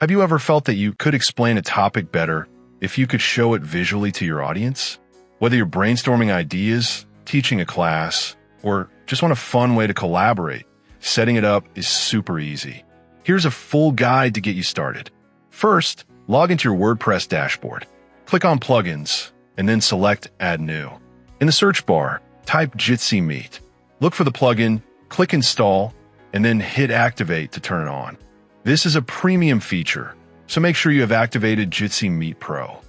Have you ever felt that you could explain a topic better if you could show it visually to your audience? Whether you're brainstorming ideas, teaching a class, or just want a fun way to collaborate, setting it up is super easy. Here's a full guide to get you started. First, log into your WordPress dashboard. Click on Plugins, and then select Add New. In the search bar, type Jitsi Meet. Look for the plugin, click Install, and then hit Activate to turn it on. This is a premium feature, so make sure you have activated Jitsi Meet Pro.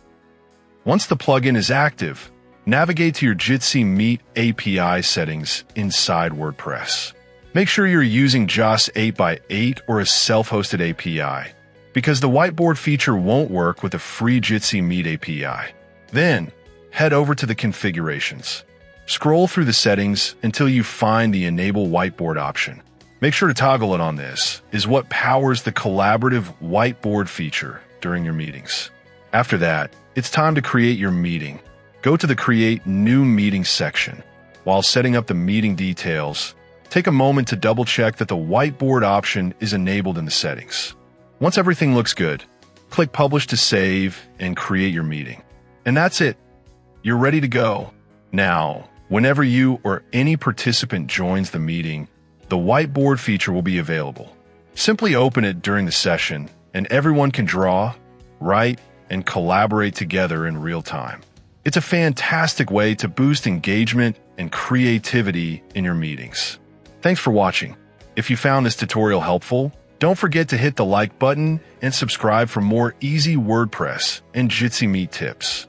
Once the plugin is active, navigate to your Jitsi Meet API settings inside WordPress. Make sure you're using JAS 8x8 or a self-hosted API, because the whiteboard feature won't work with a free Jitsi Meet API. Then, head over to the configurations. Scroll through the settings until you find the Enable Whiteboard option. Make sure to toggle it on. This is what powers the collaborative whiteboard feature during your meetings. After that, it's time to create your meeting. Go to the Create New Meeting section. While setting up the meeting details, take a moment to double-check that the whiteboard option is enabled in the settings. Once everything looks good, click Publish to save and create your meeting. And that's it. You're ready to go. Now, whenever you or any participant joins the meeting, the whiteboard feature will be available. Simply open it during the session, and everyone can draw, write, and collaborate together in real time. It's a fantastic way to boost engagement and creativity in your meetings. Thanks for watching. If you found this tutorial helpful, don't forget to hit the like button and subscribe for more easy WordPress and Jitsi Meet tips.